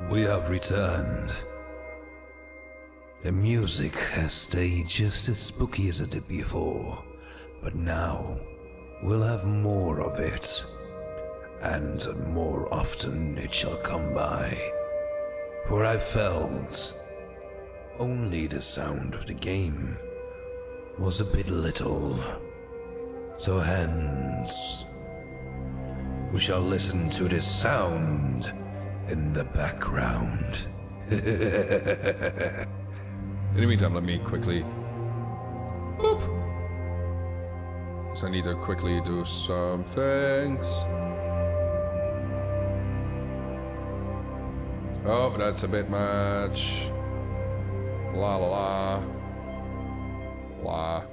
We have returned. The music has stayed just as spooky as it did before, but now we'll have more of it, and more often it shall come by. For I felt only the sound of the game was a bit little, so hence we shall listen to this sound in the background. In the meantime, let me quickly... Boop! Because I need to quickly do some things. Oh, that's a bit much. La la la. La.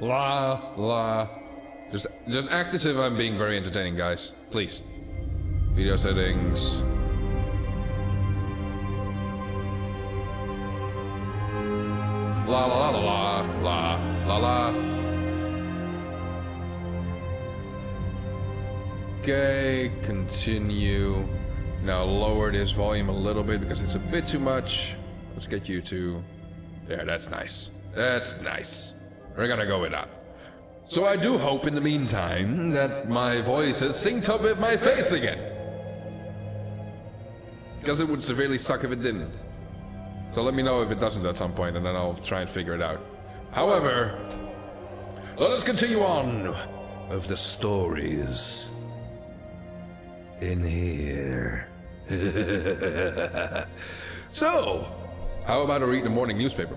La la. Just act as if I'm being very entertaining, guys. Please. Video settings. La la la la la la la. Okay, continue. Now lower this volume a little bit because it's a bit too much. Let's get you to... There, that's nice. That's nice. We're gonna go with that. So I do hope in the meantime that my voice has synced up with my face again. Because it would severely suck if it didn't. So let me know if it doesn't at some point and then I'll try and figure it out. However, let us continue on Of the stories in here. So, how about a read the morning newspaper?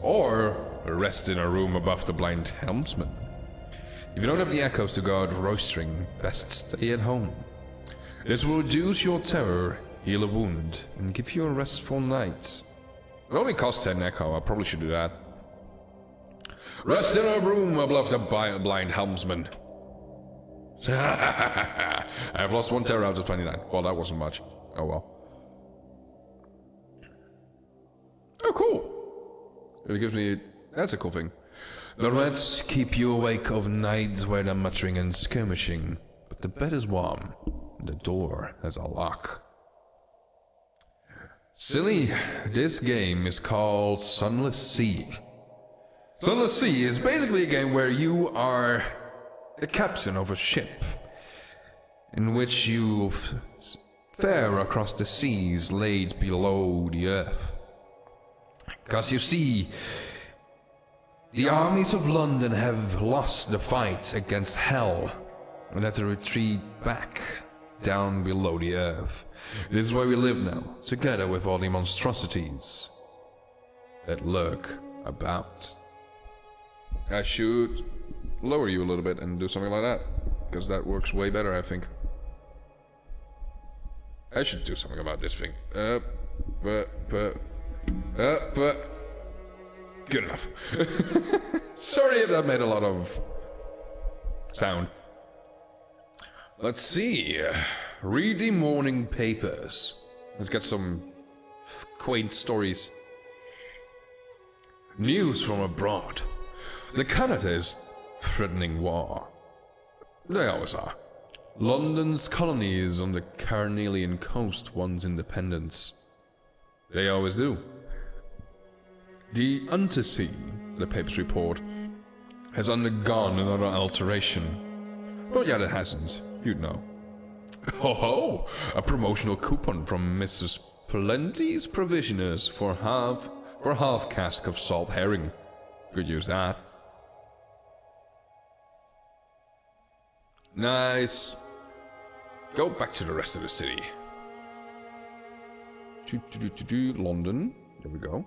Or a rest in a room above the blind helmsman? If you don't have the echoes to go out roistering, best stay at home. This will reduce your terror, heal a wound, and give you a restful night. It only costs 10 echo, I probably should do that. Rest in a room above the blind helmsman. I have lost 1 terror out of 29. Well, that wasn't much. Oh well. Oh, cool. It gives me... That's a cool thing. The rats keep you awake of nights where they're muttering and skirmishing, but the bed is warm, and the door has a lock. Silly, this game is called Sunless Sea. Sunless Sea is basically a game where you are the captain of a ship, in which you fare across the seas laid below the earth. Because you see, the armies of London have lost the fight against hell and had to retreat back down below the earth. This is where we live now, together with all the monstrosities that lurk about. I should lower you a little bit and do something like that, because that works way better, I think. I should do something about this thing. Good enough. Sorry if that made a lot of sound. Let's see. Read the morning papers. Let's get some quaint stories. News from abroad. The Canada is threatening war. They always are. London's colonies on the Carnelian coast wants independence. They always do. The Untersea, the papers report, has undergone another alteration. Well, yeah, it hasn't. You'd know. Oh, a promotional coupon from Mrs. Plenty's Provisioners for half cask of salt herring. Could use that. Nice. Go back to the rest of the city. London. There we go.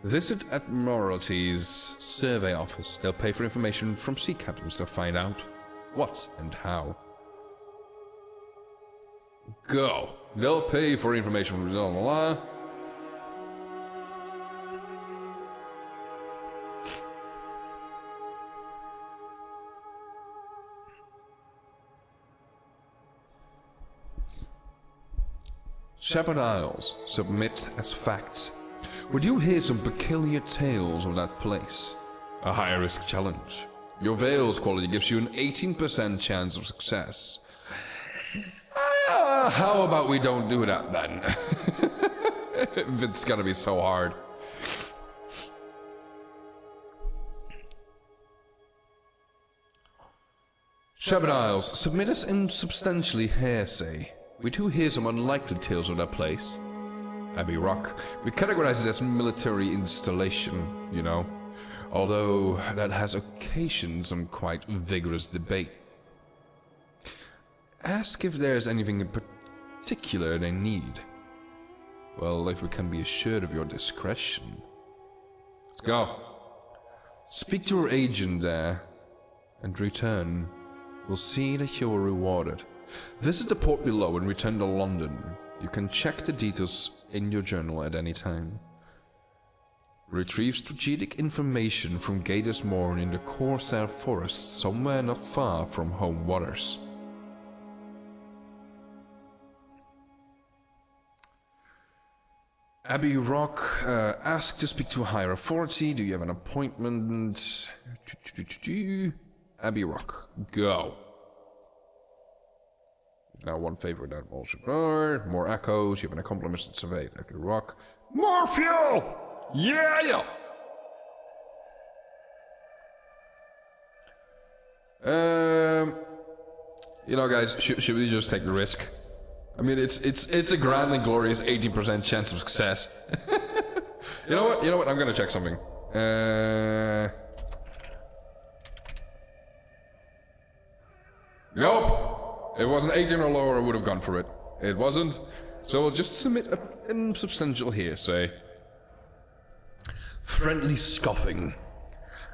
Visit Admiralty's survey office. They'll pay for information from sea captains to find out what and how. Go. They'll pay for information from blah blah blah. Shepherd Isles, submit as fact. Would you hear some peculiar tales of that place? A high-risk challenge. Your Veils quality gives you an 18% chance of success. How about we don't do that then? If it's gonna be so hard. Shepherd Isles, submit us insubstantially hearsay. We do hear some unlikely tales of that place. Abbey Rock. We categorize it as military installation, you know. Although that has occasioned some quite vigorous debate. Ask if there's anything in particular they need. Well, if we can be assured of your discretion. Let's go. Speak to our agent there and return. We'll see that you're rewarded. Visit the port below and return to London. You can check the details in your journal at any time. Retrieve strategic information from Gators Moor in the Corsair Forest, somewhere not far from home waters. Abbey Rock, ask to speak to a higher authority. Do you have an appointment? Abbey Rock, go. Now one favor that also more echoes. You have an accomplishment surveyed. Abbey Rock, more fuel. Yeah. You know, guys, should we just take the risk? I mean, it's a grand and glorious 18% chance of success. You know what? I'm gonna check something. Nope. It wasn't 18 or lower. I would have gone for it. It wasn't. So we'll just submit an insubstantial hearsay. Friendly scoffing.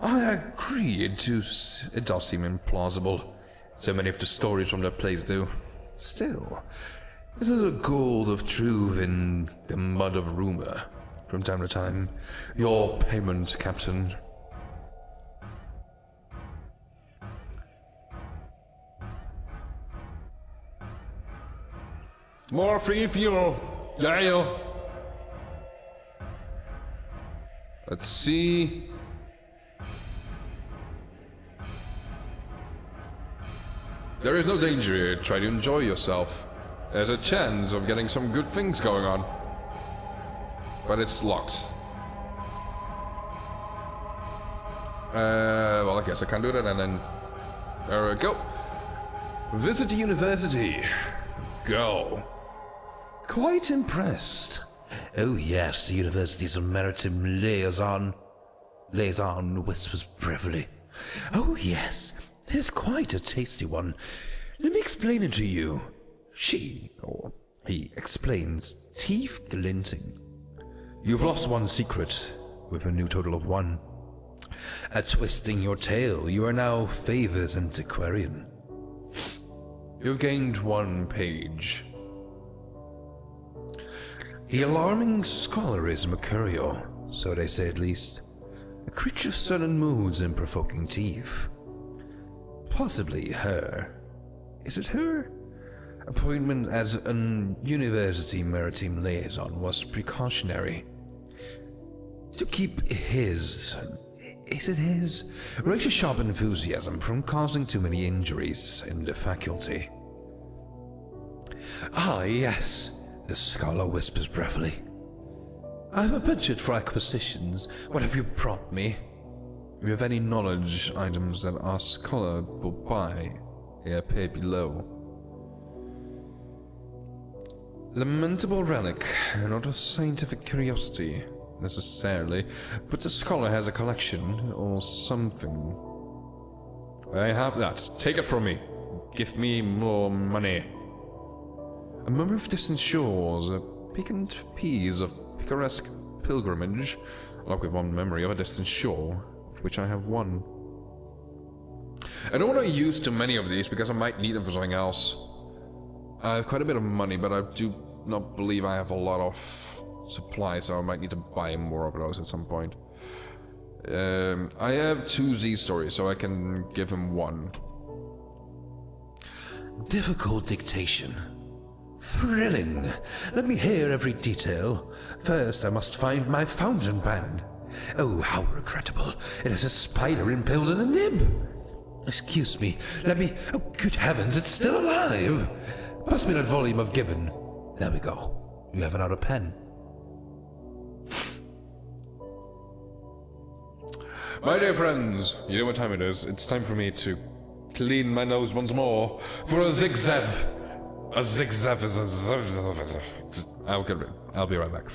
I agree. It does seem implausible. So many of the stories from that place do. Still, there's a little gold of truth in the mud of rumor. From time to time. Your payment, Captain. More free fuel. Yeah. Let's see. There is no danger here. Try to enjoy yourself. There's a chance of getting some good things going on. But it's locked. Well, I guess I can do that, and then... There we go. Visit the university. Go. Quite impressed. Oh yes, the university's a maritime liaison, whispers brevely. Oh yes, there's quite a tasty one. Let me explain it to you. She, or he, explains, teeth glinting. You've lost one secret, with a new total of 1. At twisting your tail, you are now Favor's antiquarian. You've gained 1 page. The alarming scholar is Mercurial, so they say at least. A creature of sudden moods and provoking teeth. Possibly her. Is it her? Appointment as an university maritime liaison was precautionary. To keep his... is it his? Razor sharp enthusiasm from causing too many injuries in the faculty. Ah, yes, the scholar whispers briefly. I have a budget for acquisitions. What have you brought me? If you have any knowledge items that our scholar will buy, they appear below. Lamentable relic, not a scientific curiosity, necessarily, but the scholar has a collection, or something. I have that. Take it from me. Give me more money. A memory of distant shores, a piquant piece of picaresque pilgrimage, along with one memory of a distant shore, of which I have 1. I don't want to use too many of these, because I might need them for something else. I have quite a bit of money, but I do not believe I have a lot of supplies, so I might need to buy more of those at some point. I have 2 Z stories, so I can give him 1. Difficult dictation. Thrilling. Let me hear every detail. First, I must find my fountain pen. Oh, how regrettable. It has a spider impaled in the nib. Excuse me. Let me... Oh, good heavens, it's still alive. Pass me that volume of Gibbon. There we go. You have another pen. My dear friends, you know what time it is. It's time for me to clean my nose once more for a zigzag. A zigzag is a zigzag. I'll be right back.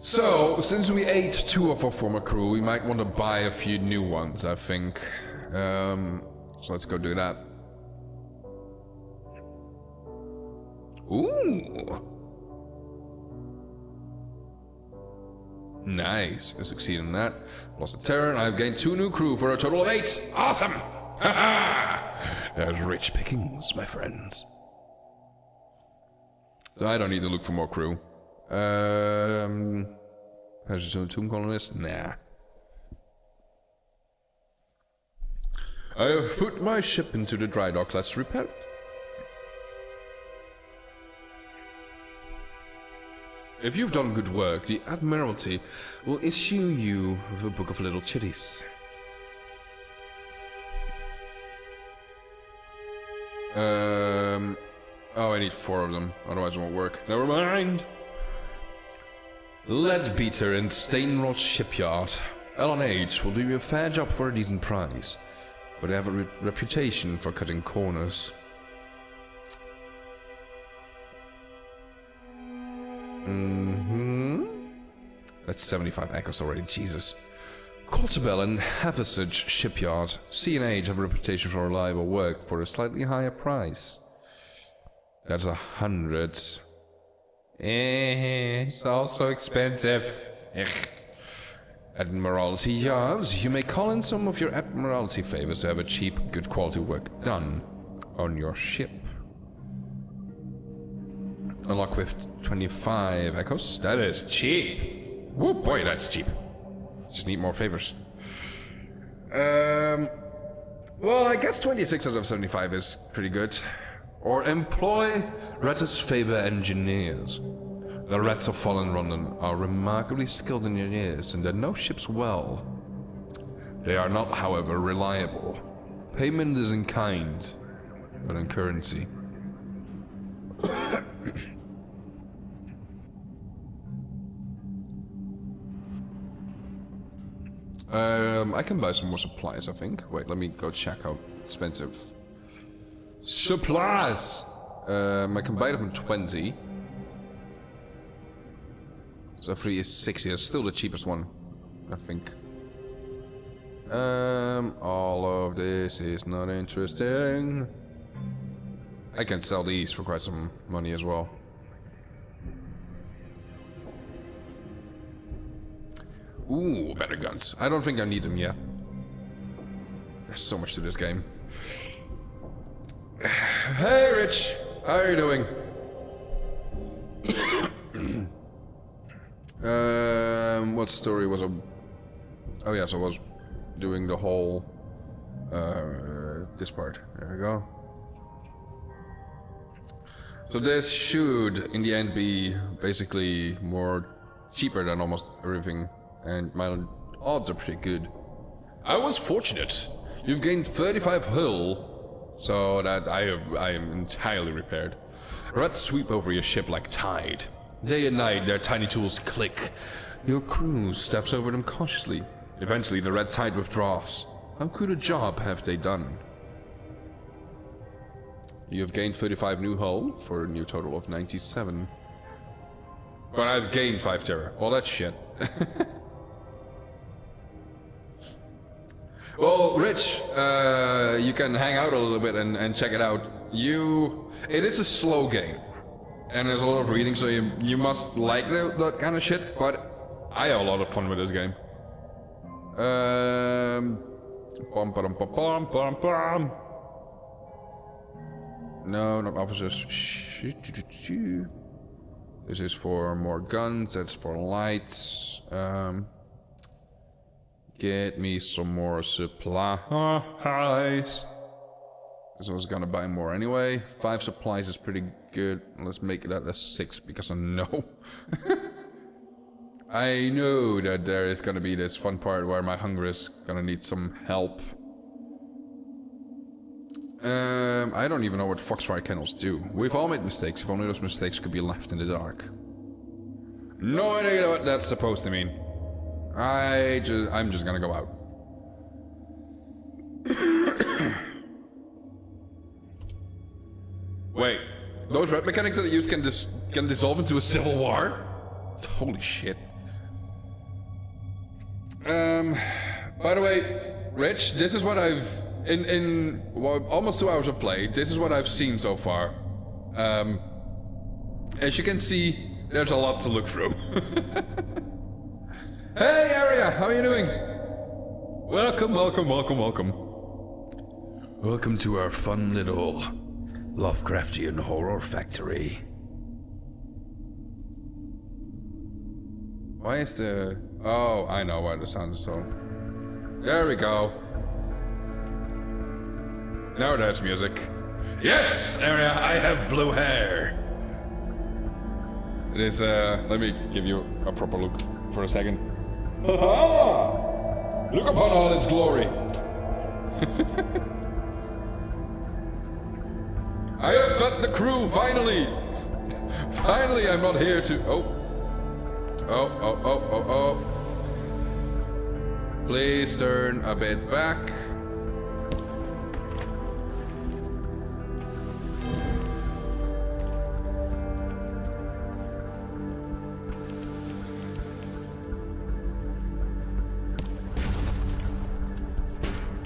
So, since we ate 2 of our former crew, we might want to buy a few new ones, I think. So let's go do that. Ooh! Nice, I succeeded in that. Lost a Tavern, I've gained 2 new crew for a total of 8! Awesome! There's rich pickings, my friends. So I don't need to look for more crew. Passenger Tomb Colonist? Nah. I have put my ship into the dry dock. Let's repair it. If you've done good work, the Admiralty will issue you with a book of little chitties. Oh, I need 4 of them, otherwise it won't work. Never mind. Leadbeater in Stainrod Shipyard. L&H will do you a fair job for a decent price, but they have a reputation for cutting corners. That's 75 echoes already, Jesus. Coulterbell and Haversage Shipyard. C&H have a reputation for reliable work for a slightly higher price. That's 100. It's also expensive. Admiralty Yards. You may call in some of your Admiralty favors to have a cheap, good quality work done on your ship. Unlock with 25 echoes. That is cheap. Woo boy, that's cheap. Just need more favors. Well, I guess 26 out of 75 is pretty good. Or employ Rettus Faber engineers. The Rats of Fallen London are remarkably skilled engineers and they know ships well. They are not, however, reliable. Payment is in kind, but in currency. I can buy some more supplies, I think. Wait, let me go check how expensive. Supplies! I can buy them for 20. So free is 60. That's still the cheapest one, I think. All of this is not interesting. I can sell these for quite some money as well. Ooh, better guns. I don't think I need them yet. There's so much to this game. Hey, Rich! How are you doing? What story was I... Oh yes, I was doing the whole... this part. There we go. So this should, in the end, be basically more cheaper than almost everything. And my odds are pretty good. I was fortunate. You've gained 35 hull, so that I am entirely repaired. Rats sweep over your ship like tide. Day and night, their tiny tools click. Your crew steps over them cautiously. Eventually, the red tide withdraws. How good a job have they done? You have gained 35 new hull for a new total of 97. But I've gained 5 terror. All that shit. Well, Rich, you can hang out a little bit and check it out. It is a slow game. And there's a lot of reading, so you must like that kind of shit, but I have a lot of fun with this game. No, not officers. This is for more guns, that's for lights. Get me some more supplies. Because I was gonna buy more anyway. 5 supplies is pretty good. Let's make it at 6 because I know. I know that there is gonna be this fun part where my hunger is gonna need some help. I don't even know what foxfire kennels do. We've all made mistakes. If only those mistakes could be left in the dark. No idea what that's supposed to mean. I'm just gonna go out. Wait, those red mechanics that I use can dissolve into a civil war? Holy shit. By the way, Rich, this is what I've in well, almost 2 hours of play. This is what I've seen so far. As you can see, there's a lot to look through. Hey, Aria, how are you doing? Welcome, welcome, welcome, welcome. Welcome to our fun little Lovecraftian horror factory. Why is the... Oh, I know why the sound is so... There we go. Now there's music. Yes, Aria, I have blue hair. It is, let me give you a proper look for a second. Look upon all its glory. I have fed the crew, finally! Finally, I'm not here to... Oh. Please turn a bit back.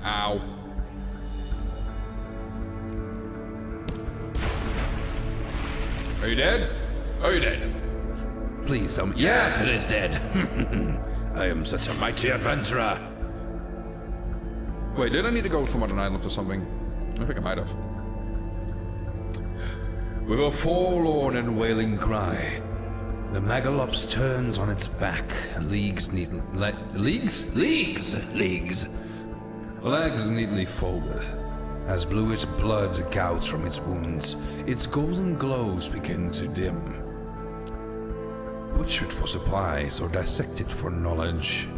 Ow. Are you dead? Are you dead? Please tell me. Yes, it is dead. I am such a mighty adventurer. Wait, did I need to go from an island or something? I think I might have. With a forlorn and wailing cry, the Megalops turns on its back and legs neatly folded. As bluish blood gouts from its wounds, its golden glows begin to dim. Butchered for supplies or dissected for knowledge.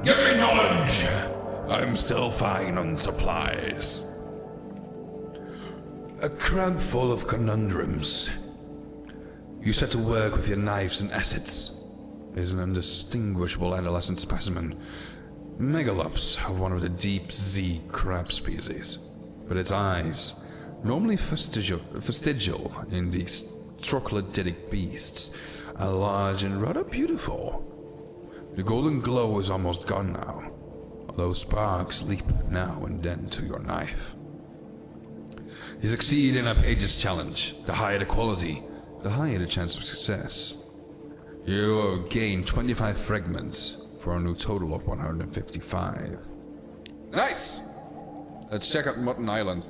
Give me knowledge! I'm still fine on supplies. A crab full of conundrums. You set to work with your knives and assets. Is an undistinguishable adolescent specimen. Megalops are one of the deep sea crab species, but its eyes, normally fastigial in these troglodytic beasts, are large and rather beautiful. The golden glow is almost gone now, although sparks leap now and then to your knife. You succeed in a page's challenge. The higher the quality, the higher the chance of success. You gain 25 fragments for a new total of 155. Nice! Let's check out Mutton Island.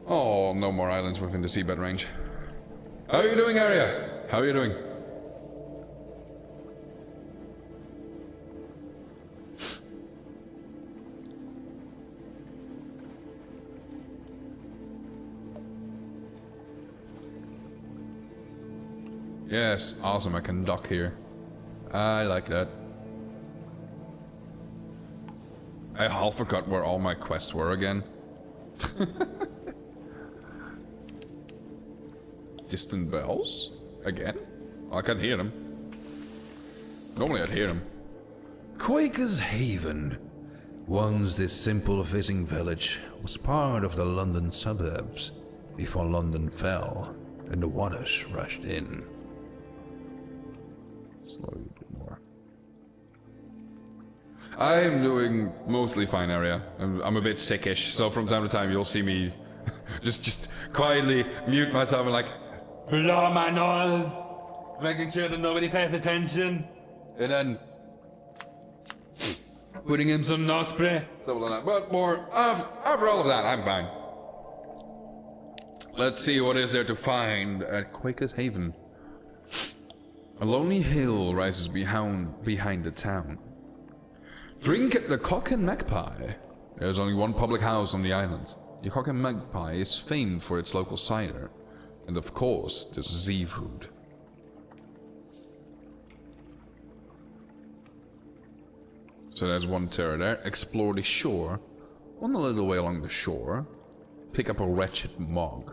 Oh, no more islands within the seabed range. How are you doing, Aria? How are you doing? Yes, awesome, I can dock here. I like that. I half forgot where all my quests were again. Distant bells? Again? I can't hear them. Normally I'd hear them. Quaker's Haven. Once this simple fishing village was part of the London suburbs before London fell and the waters rushed in. Slowly a bit more. I'm doing mostly fine, Aria. I'm a bit sickish, so from time to time you'll see me just quietly mute myself and like blow my nose, making sure that nobody pays attention, and then putting in some nose spray, stuff like that. But more after all of that, I'm fine. Let's see what is there to find at Quaker's Haven. A lonely hill rises behind the town. Drink at the Cock and Magpie. There's only one public house on the island. The Cock and Magpie is famed for its local cider. And of course, the seafood. So there's one terror there. Explore the shore. On a little way along the shore. Pick up a wretched mog.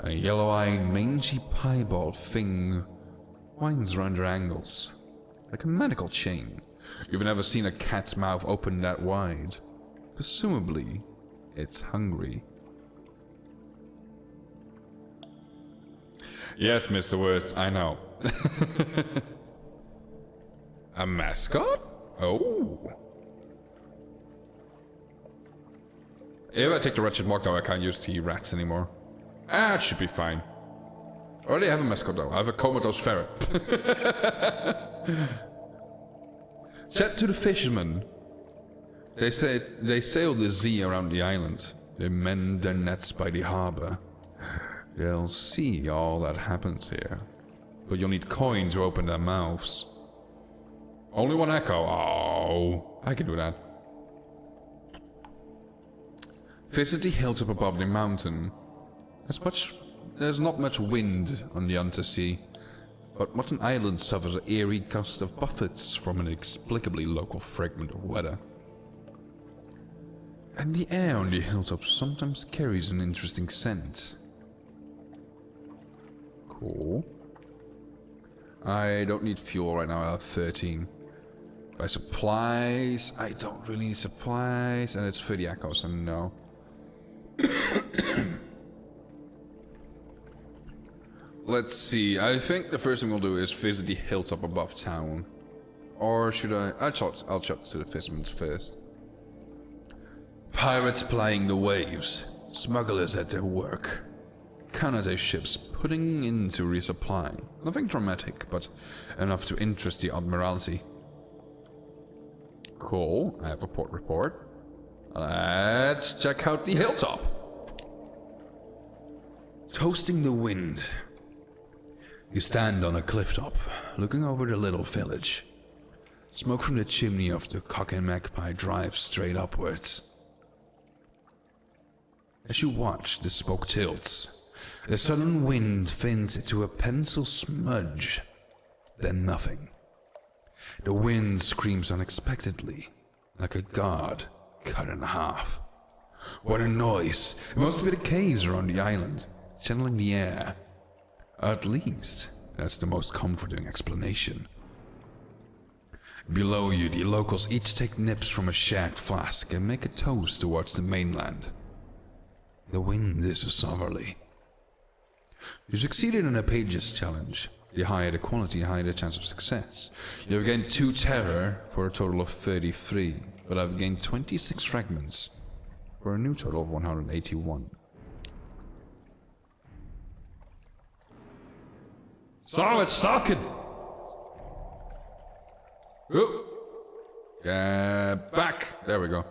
A yellow-eyed, mangy piebald thing winds around your ankles, like a medical chain. You've never seen a cat's mouth open that wide. Presumably, it's hungry. Yes, Mr. Worst, I know. A mascot? Oh. If I take the wretched mog though, I can't use the rats anymore. Ah, it should be fine. I already have a mascot though. I have a comatose ferret. Chat to the fishermen. They sail the Zee around the island. They mend their nets by the harbor. They'll see all that happens here. But you'll need coin to open their mouths. Only one echo. Oh, I can do that. Visit the hilltop above the mountain. There's not much wind on the undersea, but Mutton Island suffers an eerie gust of buffets from an inexplicably local fragment of weather. And the air on the hilltop sometimes carries an interesting scent. Cool. I don't need fuel right now, I have 13. Buy supplies, I don't really need supplies, and it's 30 echoes, so no. Let's see, I think the first thing we'll do is visit the hilltop above town. Or should I? I'll chat to the fishermen first. Pirates plying the waves. Smugglers at their work. Kanate ships putting in to resupply. Nothing dramatic, but enough to interest the Admiralty. Cool, I have a port report. Let's check out the hilltop. Toasting the wind. You stand on a cliff top, looking over the little village. Smoke from the chimney of the Cock and Magpie drives straight upwards. As you watch, the smoke tilts. The sudden wind thins it to a pencil smudge, then nothing. The wind screams unexpectedly, like a god cut in half. What a noise! It must be the caves around the island, channeling the air. At least, that's the most comforting explanation. Below you, the locals each take nips from a shared flask and make a toast towards the mainland. The wind is a sovereignly. You succeeded in a pages challenge. The higher the quality, the higher the chance of success. You have gained 2 terror for a total of 33, but I've gained 26 fragments for a new total of 181. So it's sucking! Oh. Back! There we go.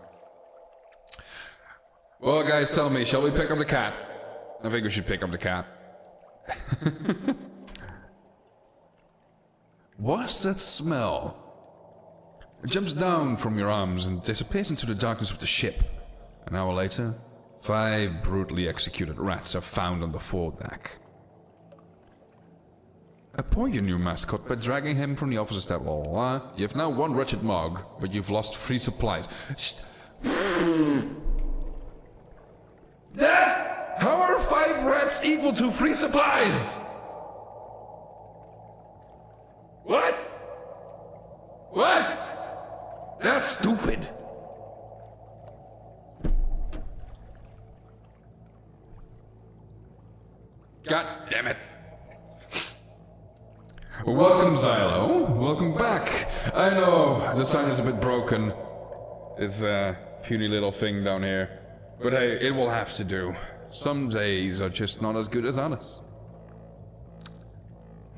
Well, guys, tell me, shall we pick up the cat? I think we should pick up the cat. What's that smell? It jumps down from your arms and disappears into the darkness of the ship. An hour later, 5 brutally executed rats are found on the foredeck. Appoint your new mascot by dragging him from the officer's table. You have now 1 wretched mug, but you've lost 3 supplies. Dad! How are 5 rats equal to 3 supplies? What? What? That's stupid. God damn it. Welcome, Xylo. Welcome back. I know, the sign is a bit broken. It's a puny little thing down here. But hey, it will have to do. Some days are just not as good as others.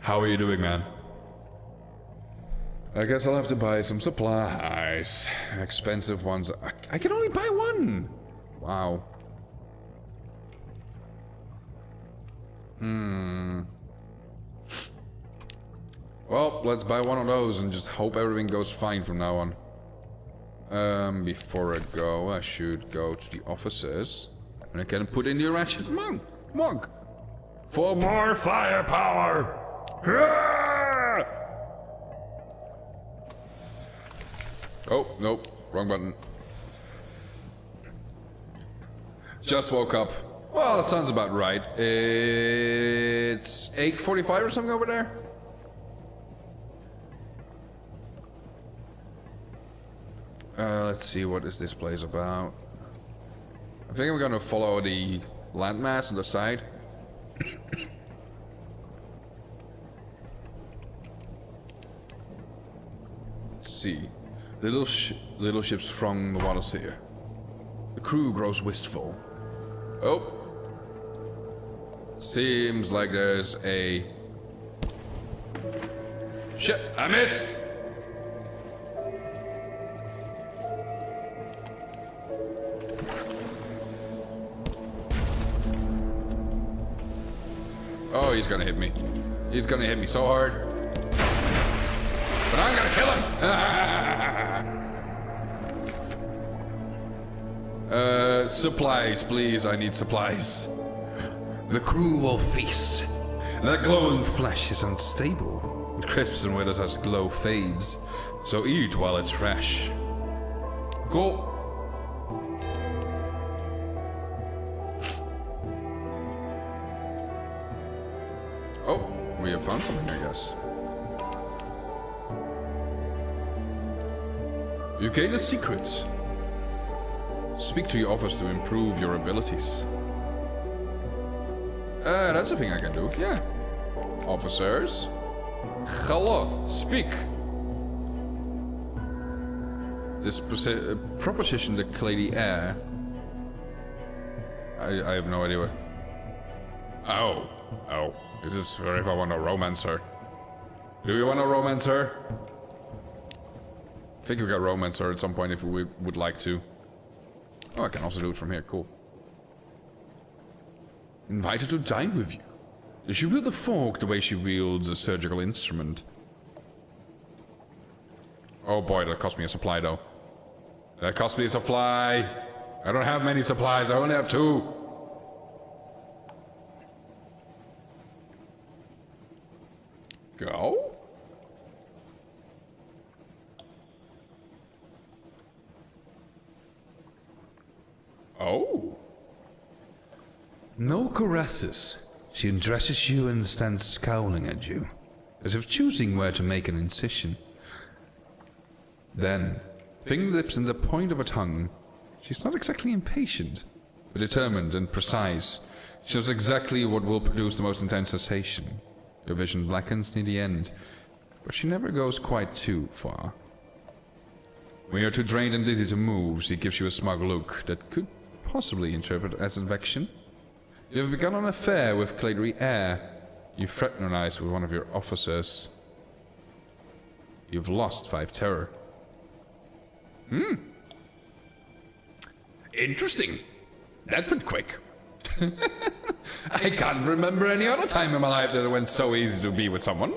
How are you doing, man? I guess I'll have to buy some supplies. Expensive ones. I can only buy 1! Wow. Well, let's buy one of those and just hope everything goes fine from now on. Before I go, I should go to the offices. And I can put in the ratchet mug. For more firepower! Oh, nope. Wrong button. Just woke up. Well, that sounds about right. It's 8:45 or something over there. Let's see, what is this place about? I think I'm gonna follow the landmass on the side. Let's see. Little ships throng the waters here. The crew grows wistful. Oh. Seems like there's a... Shit, I missed! Oh, he's gonna hit me. He's gonna hit me so hard. But I'm gonna kill him! Supplies, please. I need supplies. The crew will feast. That glowing flesh is unstable. It crisps and withers as glow fades. So eat while it's fresh. Cool. Oh, we have found something, I guess. You gain a secret. Speak to your office to improve your abilities. That's a thing I can do, yeah. Officers. Hello, speak. This proposition to clear the air. I have no idea what... Oh. Is this for if I want to romance her? Do you want to romance her? I think we got romance her at some point if we would like to. Oh, I can also do it from here, cool. Invite her to dine with you. Does she wield a fork the way she wields a surgical instrument? Oh boy, that cost me a supply though. That cost me a supply. I don't have many supplies, I only have 2. Go? Oh. No caresses. She undresses you and stands scowling at you, as if choosing where to make an incision. Then, fingertips and the point of her tongue, she's not exactly impatient, but determined and precise. She knows exactly what will produce the most intense sensation. Your vision blackens near the end, but she never goes quite too far. When you're too drained and dizzy to move, she gives you a smug look that could possibly interpret as affection. You have begun an affair with Clary Air. You fraternize with one of your officers. You've lost 5 terror. Interesting. That went quick. I can't remember any other time in my life that it went so easy to be with someone.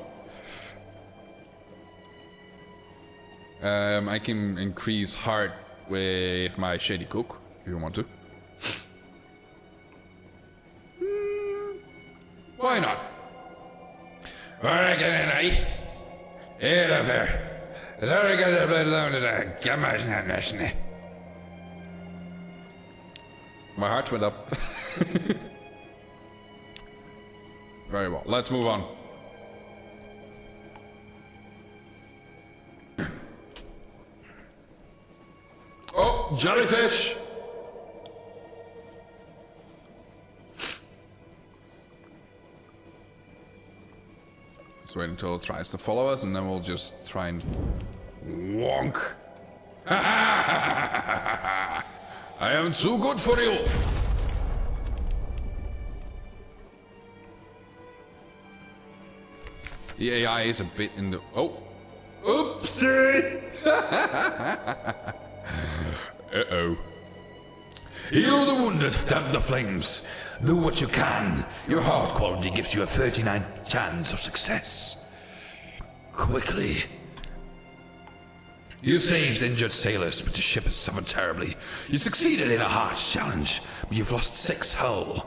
I can increase heart with my shady cook, if you want to. Why not? My heart went up. Very well, let's move on. Oh, jellyfish! Let's wait until it tries to follow us and then we'll just try and wonk. I am too good for you! The AI is a bit in the... Oh! Oopsie! Uh-oh. Heal the wounded, damp the flames. Do what you can. Your heart quality gives you a 39 chance of success. Quickly. You saved injured sailors, but the ship has suffered terribly. You succeeded in a hard challenge, but you've lost 6 hull.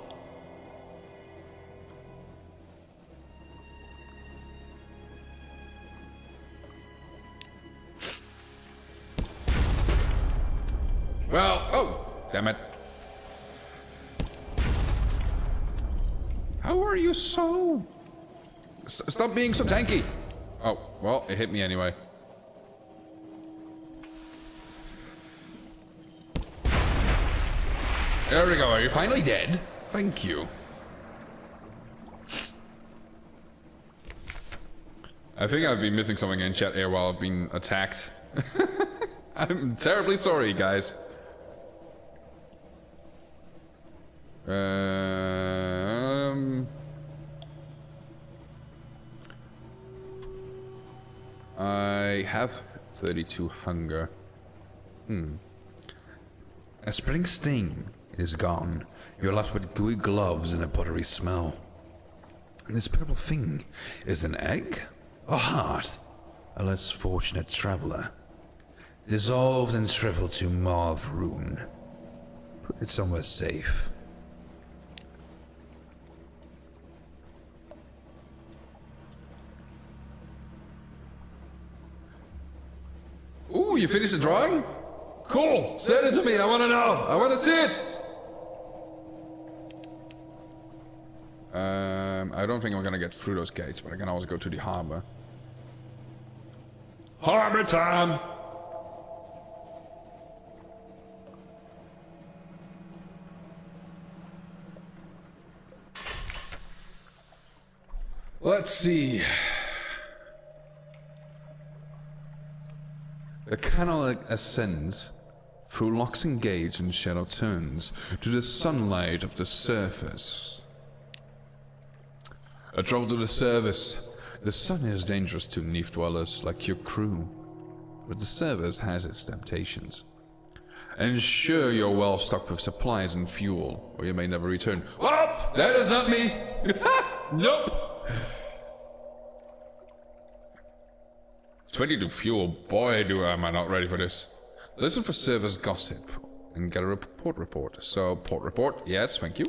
Well, oh, damn it. How are you so... Stop being so tanky. Oh, well, it hit me anyway. There we go, are you finally dead? Thank you. I think I've been missing something in chat here while I've been attacked. I'm terribly sorry, guys. I have 32 hunger. A spring sting is gone. You're left with gooey gloves and a buttery smell. This purple thing is an egg? A heart? A less fortunate traveler. Dissolved and shriveled to mauve rune. Put it somewhere safe. Ooh, you finished the drawing? Cool! Send it to me, I wanna know! I wanna see it! I don't think I'm gonna get through those gates, but I can always go to the harbor. Harbor time! Let's see. The canal ascends through locks engaged and shadow turns to the sunlight of the surface. A trouble to the service. The sun is dangerous to Neath dwellers like your crew, but the service has its temptations. Ensure you're well stocked with supplies and fuel, or you may never return. Oh, that is not me! Nope! 22 fuel, boy am I not ready for this. Listen for service gossip and get a port report. So, port report, yes, thank you.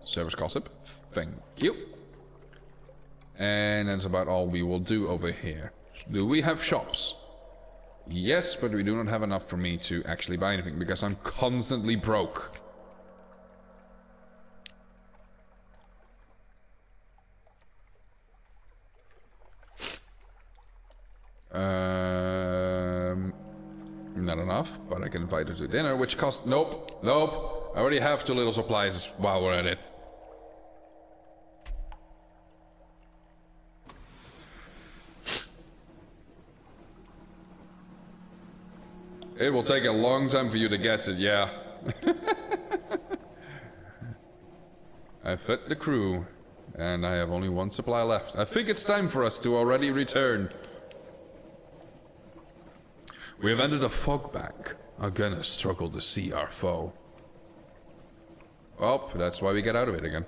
Service gossip, thank you. And that's about all we will do over here. Do we have shops? Yes, but we do not have enough for me to actually buy anything because I'm constantly broke. Not enough, but I can invite her to dinner, which costs... Nope, nope. I already have 2 little supplies while we're at it. It will take a long time for you to guess it, yeah. I fed the crew, and I have only 1 supply left. I think it's time for us to already return. We have entered a fog bank. Our gunners struggle to see our foe. Well, that's why we get out of it again.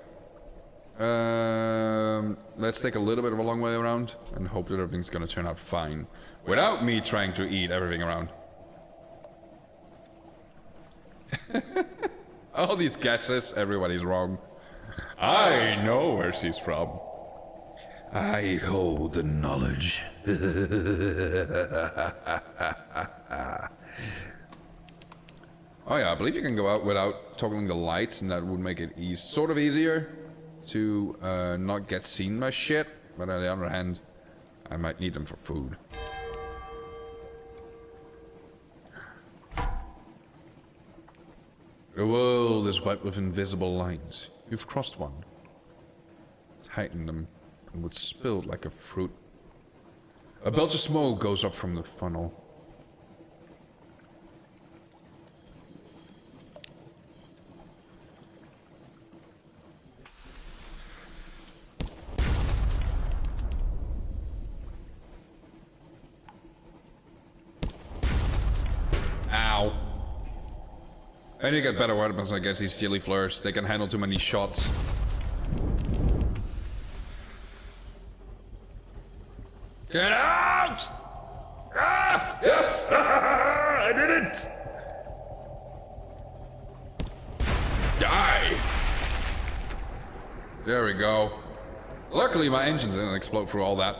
Let's take a little bit of a long way around and hope that everything's gonna turn out fine. Without me trying to eat everything around. All these guesses, everybody's wrong. I know where she's from. I hold the knowledge. Oh yeah, I believe you can go out without toggling the lights, and that would make it sort of easier to not get seen by shit. But on the other hand, I might need them for food. The world is white with invisible lines. You've crossed one. Tighten them, and would spilled like a fruit. A belch of smoke goes up from the funnel. I need to get better weapons against these silly fleurs. They can handle too many shots. Get out! Ah! Yes! I did it! Die! There we go. Luckily my engines didn't explode through all that.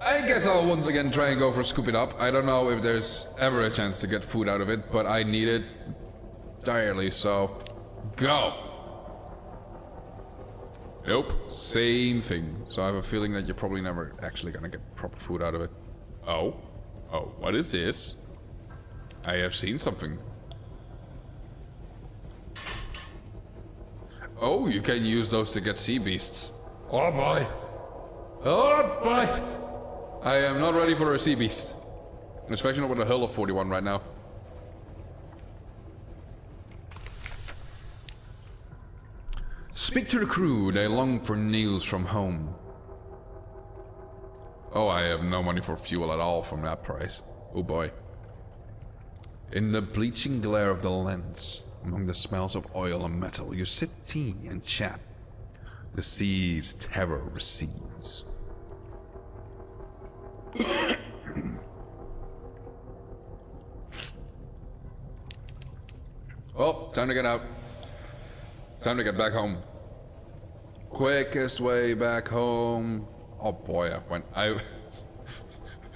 I guess I'll once again try and go for Scoop It Up. I don't know if there's ever a chance to get food out of it, but I need it direly, so go! Nope, same thing. So I have a feeling that you're probably never actually gonna get proper food out of it. Oh, what is this? I have seen something. Oh, you can use those to get sea beasts. Oh boy! Oh boy! I am not ready for a sea beast. Especially not with a hull of 41 right now. Speak to the crew, they long for news from home. Oh, I have no money for fuel at all from that price. Oh boy. In the bleaching glare of the lens, among the smells of oil and metal, you sip tea and chat. The sea's terror recedes. Oh, time to get out. Time to get back home. Quickest way back home. Oh boy, I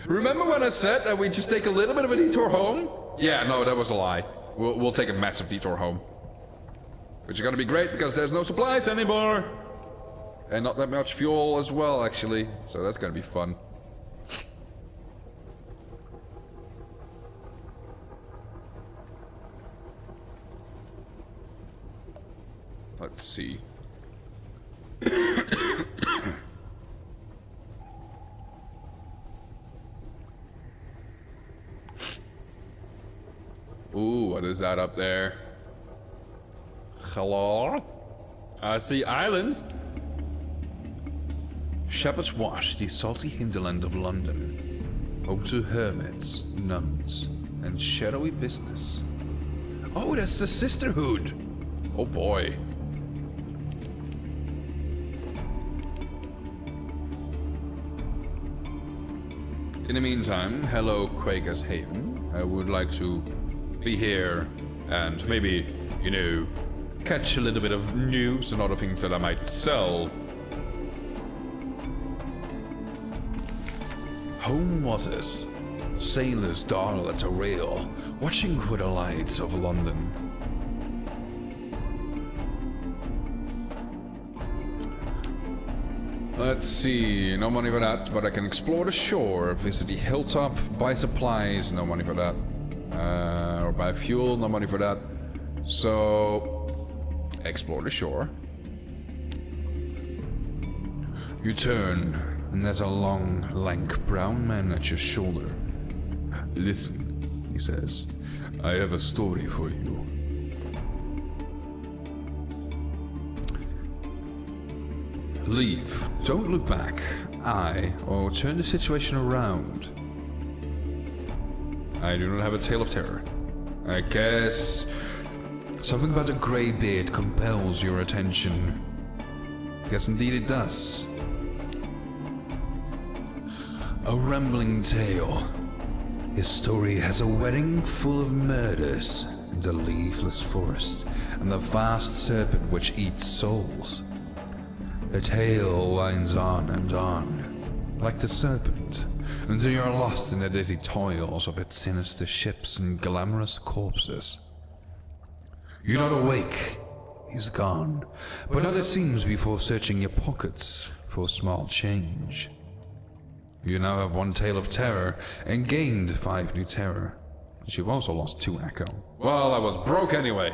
remember when I said that we just take a little bit of a detour home? Yeah, no, that was a lie. We'll take a massive detour home. Which is gonna be great because there's no supplies anymore. And not that much fuel as well, actually. So that's gonna be fun. Let's see. Ooh, what is that up there? Hello? I see island. Shepherd's Wash, the salty hinterland of London. Home to hermits, nuns, and shadowy business. Oh, that's the Sisterhood. Oh boy. In the meantime, hello Quaker's Haven. I would like to be here and maybe, you know, catch a little bit of news and other things that I might sell. Home was us, sailors darl at a rail, watching for the lights of London. Let's see, no money for that, but I can explore the shore, visit the hilltop, buy supplies, no money for that. Or buy fuel, no money for that. So, explore the shore. You turn, and there's a long, lank brown man at your shoulder. Listen, he says, I have a story for you. Leave. Don't look back. Or turn the situation around. I do not have a tale of terror. I guess something about a grey beard compels your attention. Yes, indeed it does. A rambling tale. His story has a wedding full of murders, and a leafless forest, and the vast serpent which eats souls. The tale winds on and on, like the serpent, until you're lost in the dizzy toils of its sinister ships and glamorous corpses. You're not awake, he's gone, but not it seems before searching your pockets for small change. You now have 1 tale of terror, and gained 5 new terror. But you've also lost 2 echo. Well, I was broke anyway,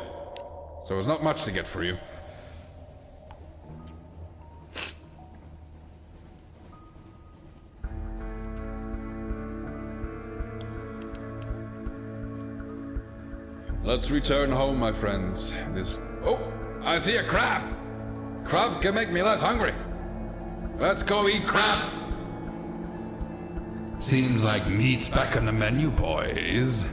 so there's not much to get for you. Let's return home, my friends. Oh, I see a crab! Crab can make me less hungry. Let's go eat crab! Seems like meat's back on the menu, boys.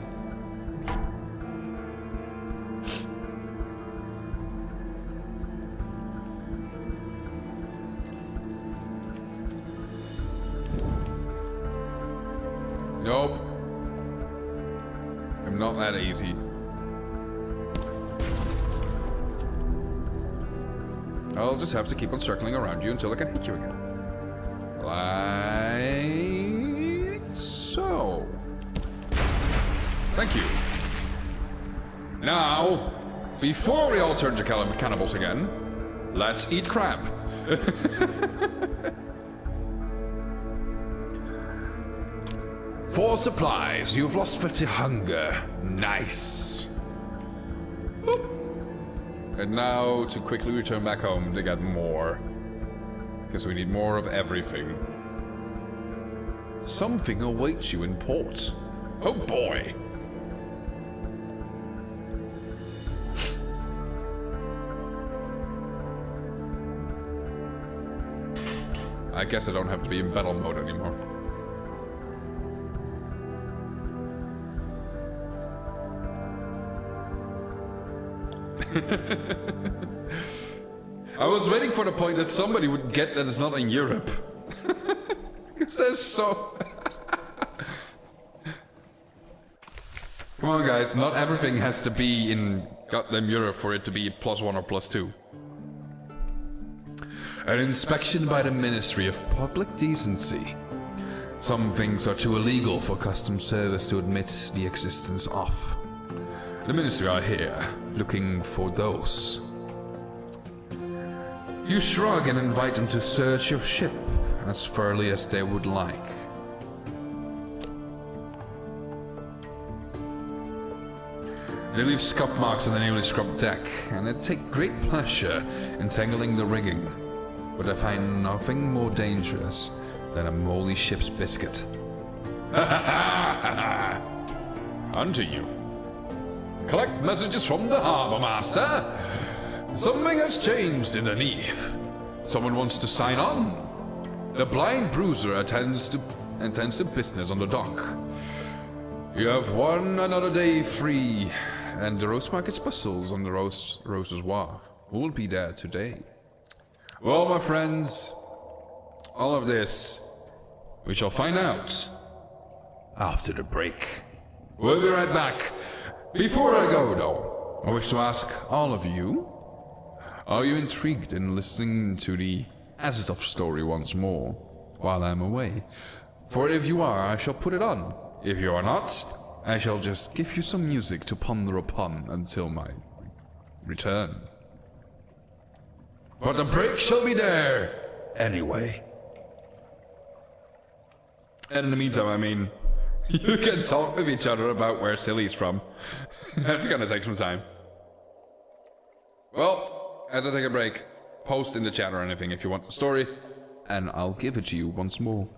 Nope. I'm not that easy. I'll just have to keep on circling around you until I can hit you again. Like so. Thank you. Now, before we all turn to cannibals again, let's eat crab. For supplies, you've lost 50 hunger. Nice. Boop. And now to quickly return back home to get more. Because we need more of everything. Something awaits you in port. Oh boy. I guess I don't have to be in battle mode anymore. I was waiting for the point that somebody would get that it's not in Europe. Because there's so... Come on guys, not everything has to be in goddamn Europe for it to be +1 or +2. An inspection by the Ministry of Public Decency. Some things are too illegal for customs service to admit the existence of. The Ministry are here, looking for those. You shrug and invite them to search your ship as thoroughly as they would like. They leave scuff marks on the newly scrubbed deck, and they take great pleasure in tangling the rigging. But I find nothing more dangerous than a moldy ship's biscuit. Unto you. Collect messages from the Harbour Master. Something has changed in the Neve. Someone wants to sign on. The blind bruiser attends to business on the dock. You have won another day free, and the Rose Market's bustles on the Rose's Wharf will be there today. Well, my friends, all of this we shall find out after the break. We'll be right back. Before I go, though, I wish to ask all of you, are you intrigued in listening to the Azathoth story once more while I'm away? For if you are, I shall put it on. If you are not, I shall just give you some music to ponder upon until my return. But the break shall be there anyway. And in the meantime, I mean, you can talk with each other about where Silly's from. That's gonna take some time. Well, as I take a break, post in the chat or anything if you want the story, and I'll give it to you once more.